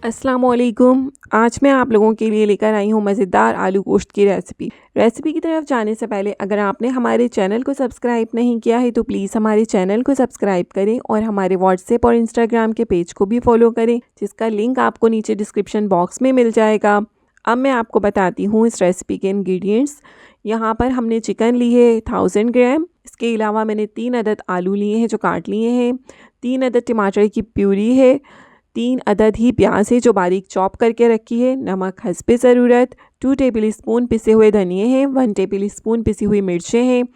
अस्सलामुअलैकुम। आज मैं आप लोगों के लिए लेकर आई हूँ मज़ेदार आलू गोश्त की रेसिपी की तरफ जाने से पहले अगर आपने हमारे चैनल को सब्सक्राइब नहीं किया है तो प्लीज़ हमारे चैनल को सब्सक्राइब करें और हमारे व्हाट्सएप और इंस्टाग्राम के पेज को भी फॉलो करें, जिसका लिंक आपको नीचे डिस्क्रिप्शन बॉक्स में मिल जाएगा। अब मैं आपको बताती हूँ इस रेसिपी के इंग्रेडिएंट्स। यहाँ पर हमने चिकन ली है 1000 ग्राम। इसके अलावा मैंने 3 अदद आलू लिए हैं जो काट लिए हैं, 3 अदद टमाटर की प्यूरी है, 3 अदद ही प्याज है जो बारीक चॉप करके रखी है, नमक हस्बे ज़रूरत, 2 टेबलस्पून पिसे हुए धनिए हैं, 1 टेबलस्पून पिसी हुई मिर्चें हैं,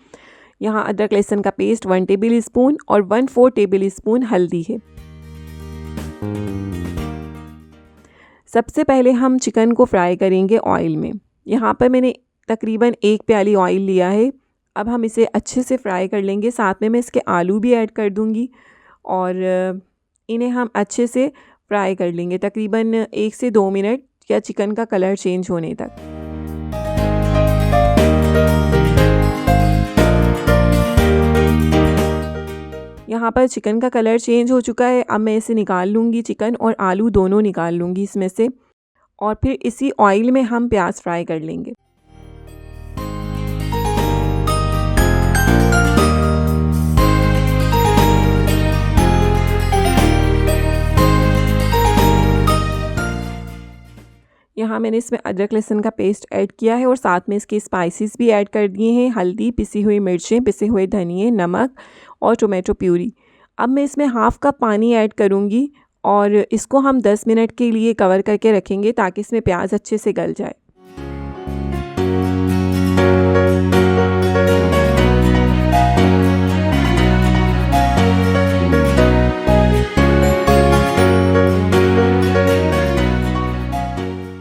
यहाँ अदरक लहसुन का पेस्ट 1 टेबलस्पून और 1/4 टेबलस्पून हल्दी है। सबसे पहले हम चिकन को फ्राई करेंगे ऑयल में। यहाँ पर मैंने तकरीबन 1 प्याली ऑयल लिया है। अब हम इसे अच्छे से फ्राई कर लेंगे, साथ में मैं इसके आलू भी ऐड कर दूँगी और इन्हें हम अच्छे से फ्राई कर लेंगे तकरीबन 1 से 2 मिनट या चिकन का कलर चेंज होने तक। यहाँ पर चिकन का कलर चेंज हो चुका है। अब मैं इसे निकाल लूँगी, चिकन और आलू दोनों निकाल लूँगी इसमें से, और फिर इसी ऑयल में हम प्याज फ्राई कर लेंगे। यहाँ मैंने इसमें अदरक लहसुन का पेस्ट ऐड किया है और साथ में इसके स्पाइसेस भी ऐड कर दिए हैं, हल्दी, पिसी हुई मिर्चें, पिसे हुए धनिए, नमक और टोमेटो प्यूरी। अब मैं इसमें हाफ़ कप पानी ऐड करूँगी और इसको हम 10 मिनट के लिए कवर करके रखेंगे ताकि इसमें प्याज अच्छे से गल जाए।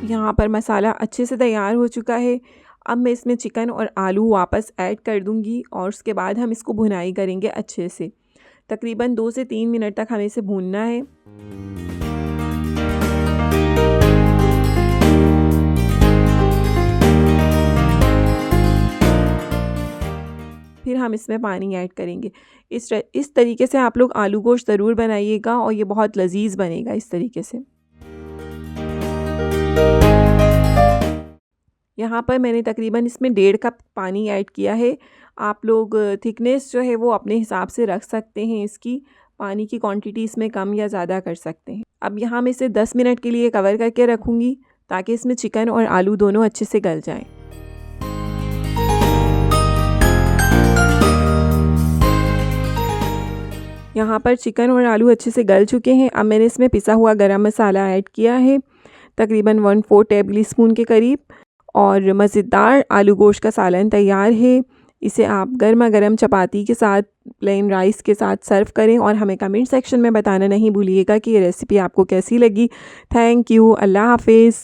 यहाँ पर मसाला अच्छे से तैयार हो चुका है। अब मैं इसमें चिकन और आलू वापस ऐड कर दूँगी और उसके बाद हम इसको भुनाई करेंगे अच्छे से। तकरीबन 2 से 3 मिनट तक हमें इसे भूनना है। फिर हम इसमें पानी ऐड करेंगे। इस तरीके से आप लोग आलू गोश्त ज़रूर बनाइएगा और ये बहुत लजीज बनेगा इस तरीके से। यहाँ पर मैंने तकरीबन इसमें 1.5 कप पानी ऐड किया है। आप लोग थिकनेस जो है वो अपने हिसाब से रख सकते हैं, इसकी पानी की क्वांटिटी इसमें कम या ज़्यादा कर सकते हैं। अब यहाँ मैं इसे 10 मिनट के लिए कवर करके रखूँगी ताकि इसमें चिकन और आलू दोनों अच्छे से गल जाएं। यहाँ पर चिकन और आलू अच्छे से गल चुके हैं। अब मैंने इसमें पिसा हुआ गरम मसाला ऐड किया है तकरीबन 1/4 टेबलस्पून के करीब, और मज़ेदार आलू गोश्त का सालन तैयार है। इसे आप गर्मा गर्म चपाती के साथ, प्लेन राइस के साथ सर्व करें और हमें कमेंट सेक्शन में बताना नहीं भूलिएगा कि ये रेसिपी आपको कैसी लगी। Thank you. अल्लाह हाफिज़।